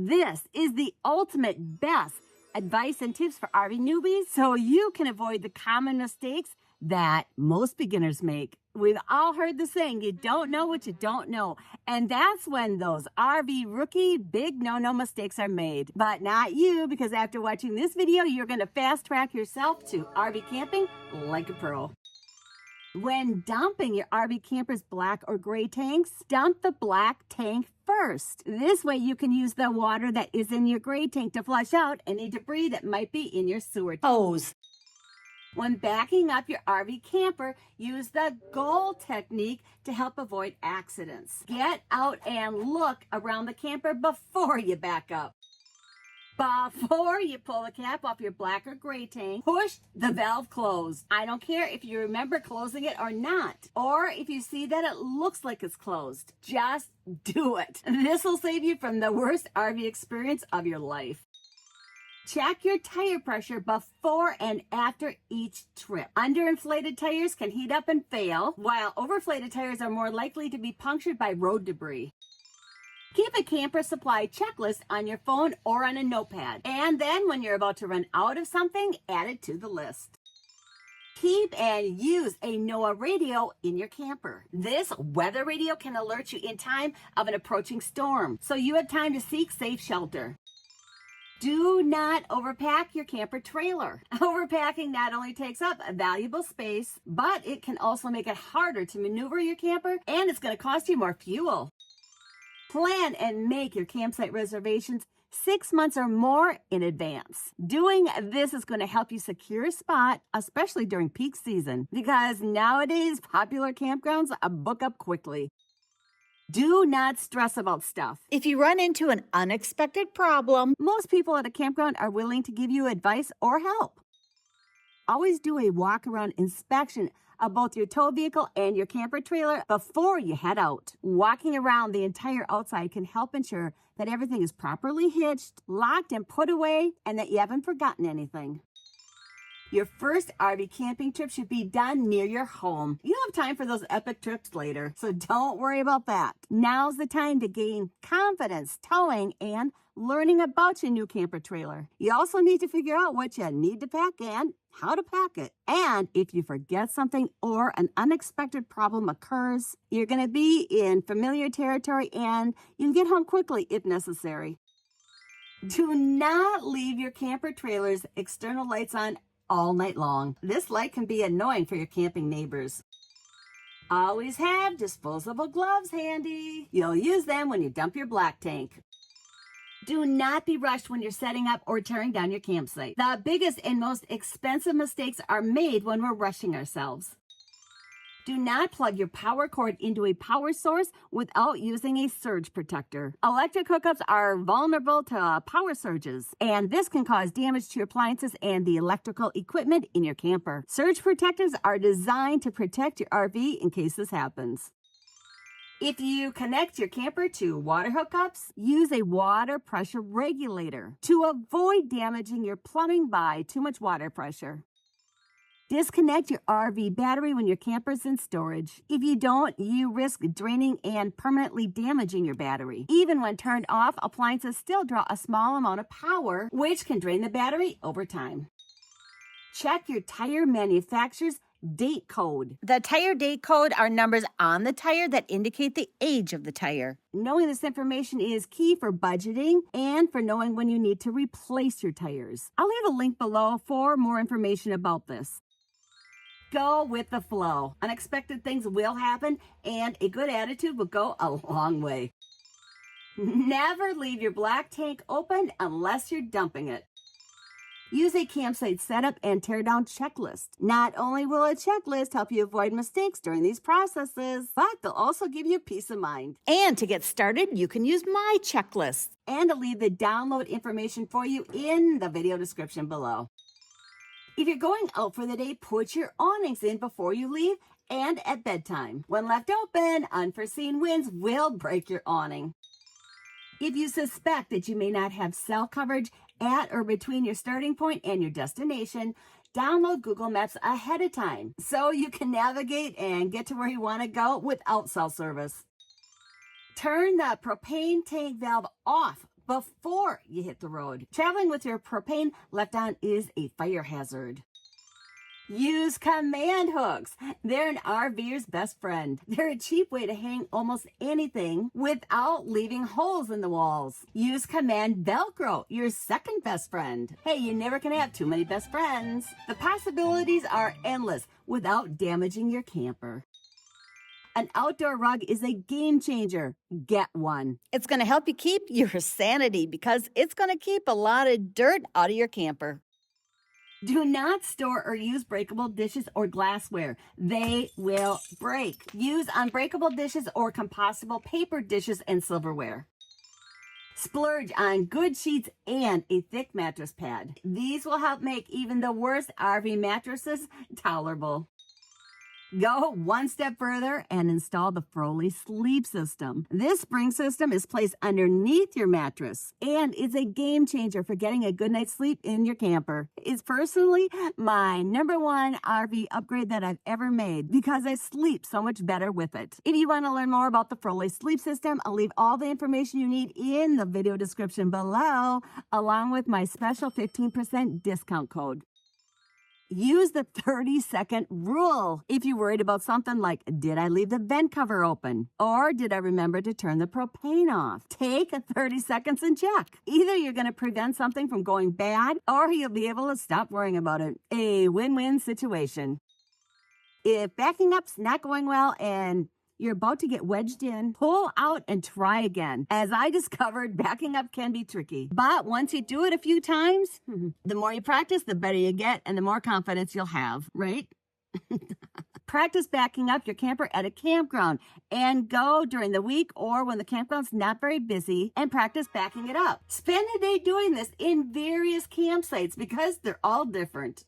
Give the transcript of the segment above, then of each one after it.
This is the ultimate best advice and tips for RV newbies so you can avoid the common mistakes that most beginners make. We've all heard the saying, you don't know what you don't know. And that's when those RV rookie big no-no mistakes are made. But not you, because after watching this video, you're going to fast track yourself to RV camping like a pro. When dumping your RV camper's black or gray tanks, dump the black tank first. This way you can use the water that is in your gray tank to flush out any debris that might be in your sewer hose. When backing up your RV camper, use the goal technique to help avoid accidents. Get out and look around the camper before you back up. Before you pull the cap off your black or gray tank, push the valve closed. I don't care if you remember closing it or not, or if you see that it looks like it's closed. Just do it. This will save you from the worst RV experience of your life. Check your tire pressure before and after each trip. Underinflated tires can heat up and fail, while overflated tires are more likely to be punctured by road debris. Keep a camper supply checklist on your phone or on a notepad, and then when you're about to run out of something, add it to the list. Keep and use a NOAA radio in your camper. This weather radio can alert you in time of an approaching storm, so you have time to seek safe shelter. Do not overpack your camper trailer. Overpacking not only takes up valuable space, but it can also make it harder to maneuver your camper, and it's going to cost you more fuel. Plan and make your campsite reservations 6 months or more in advance. Doing this is going to help you secure a spot, especially during peak season, because nowadays popular campgrounds book up quickly. Do not stress about stuff. If you run into an unexpected problem, most people at a campground are willing to give you advice or help. Always do a walk-around inspection of both your tow vehicle and your camper trailer before you head out. Walking around the entire outside can help ensure that everything is properly hitched, locked, and put away, and that you haven't forgotten anything. Your first RV camping trip should be done near your home. You'll have time for those epic trips later, so don't worry about that. Now's the time to gain confidence towing and learning about your new camper trailer. You also need to figure out what you need to pack and how to pack it. And if you forget something or an unexpected problem occurs, you're going to be in familiar territory and you can get home quickly if necessary. Do not leave your camper trailer's external lights on all night long. This light can be annoying for your camping neighbors. Always have disposable gloves handy. You'll use them when you dump your black tank. Do not be rushed when you're setting up or tearing down your campsite. The biggest and most expensive mistakes are made when we're rushing ourselves. Do not plug your power cord into a power source without using a surge protector. Electric hookups are vulnerable to power surges, and this can cause damage to your appliances and the electrical equipment in your camper. Surge protectors are designed to protect your RV in case this happens. If you connect your camper to water hookups, use a water pressure regulator to avoid damaging your plumbing by too much water pressure. Disconnect your RV battery when your camper is in storage. If you don't, you risk draining and permanently damaging your battery. Even when turned off, appliances still draw a small amount of power, which can drain the battery over time. Check your tire manufacturer's date code. the tire date code are numbers on the tire that indicate the age of the tire. Knowing this information is key for budgeting and for knowing when you need to replace your tires. I'll leave a link below for more information about this. Go with the flow. Unexpected things will happen, and a good attitude will go a long way. Never leave your black tank open unless you're dumping it. Use a campsite setup and tear down checklist. Not only will a checklist help you avoid mistakes during these processes, but they'll also give you peace of mind. And to get started, you can use my checklist. And I'll leave the download information for you in the video description below. If you're going out for the day, put your awnings in before you leave and at bedtime. When left open, unforeseen winds will break your awning. If you suspect that you may not have cell coverage at or between your starting point and your destination, download Google Maps ahead of time so you can navigate and get to where you want to go without cell service. Turn the propane tank valve off before you hit the road. Traveling with your propane left on is a fire hazard. Use command hooks. They're an RVer's best friend. They're a cheap way to hang almost anything without leaving holes in the walls. Use command Velcro, your second best friend. Hey, you never can have too many best friends. The possibilities are endless without damaging your camper. An outdoor rug is a game changer. Get one. It's going to help you keep your sanity because it's going to keep a lot of dirt out of your camper. Do not store or use breakable dishes or glassware. They will break. Use unbreakable dishes or compostable paper dishes and silverware. Splurge on good sheets and a thick mattress pad. These will help make even the worst RV mattresses tolerable. Go one step further and install the FROLI Sleep System. This spring system is placed underneath your mattress and is a game changer for getting a good night's sleep in your camper. It's personally my #1 RV upgrade that I've ever made because I sleep so much better with it. If you want to learn more about the FROLI Sleep System, I'll leave all the information you need in the video description below, along with my special 15% discount code. Use the 30-second rule. If you're worried about something like, did I leave the vent cover open? Or did I remember to turn the propane off? Take 30 seconds and check. Either you're going to prevent something from going bad, or you'll be able to stop worrying about it. A win-win situation. If backing up's not going well and you're about to get wedged in, pull out and try again. As I discovered, backing up can be tricky. But once you do it a few times, the more you practice, the better you get and the more confidence you'll have, right? Practice backing up your camper at a campground and go during the week or when the campground's not very busy and practice backing it up. Spend a day doing this in various campsites because they're all different.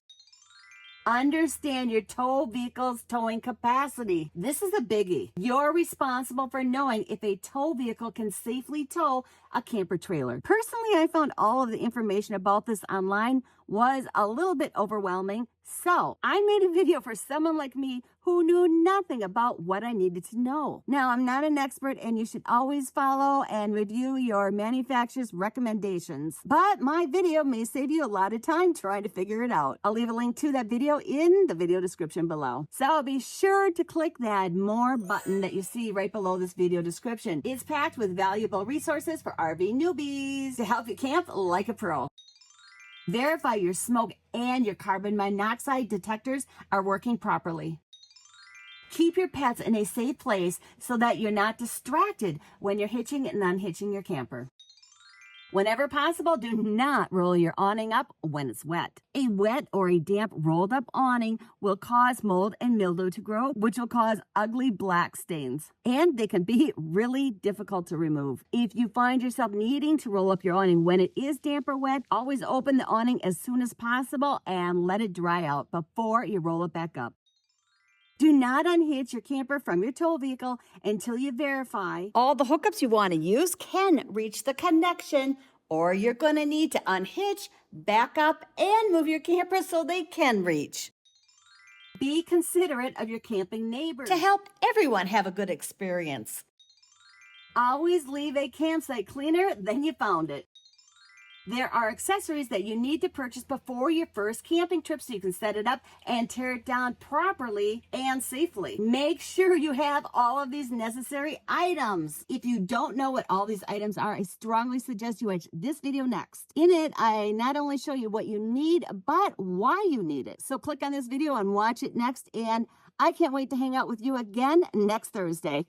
Understand your tow vehicle's towing capacity. This is a biggie. You're responsible for knowing if a tow vehicle can safely tow a camper trailer. Personally, I found all of the information about this online was a little bit overwhelming. So I made a video for someone like me who knew nothing about what I needed to know. Now, I'm not an expert and you should always follow and review your manufacturer's recommendations. But my video may save you a lot of time trying to figure it out. I'll leave a link to that video in the video description below. So be sure to click that more button that you see right below this video description. It's packed with valuable resources for RV newbies to help you camp like a pro. Verify your smoke and your carbon monoxide detectors are working properly. Keep your pets in a safe place so that you're not distracted when you're hitching and unhitching your camper. Whenever possible, do not roll your awning up when it's wet. A wet or a damp rolled up awning will cause mold and mildew to grow, which will cause ugly black stains. And they can be really difficult to remove. If you find yourself needing to roll up your awning when it is damp or wet, always open the awning as soon as possible and let it dry out before you roll it back up. Do not unhitch your camper from your tow vehicle until you verify All the hookups you want to use can reach the connection, or you're going to need to unhitch, back up, and move your camper so they can reach. Be considerate of your camping neighbors. To help everyone have a good experience. Always leave a campsite cleaner than you found it. There are accessories that you need to purchase before your first camping trip so you can set it up and tear it down properly and safely. Make sure you have all of these necessary items. If you don't know what all these items are, I strongly suggest you watch this video next. In it, I not only show you what you need, but why you need it. So click on this video and watch it next, and I can't wait to hang out with you again next Thursday.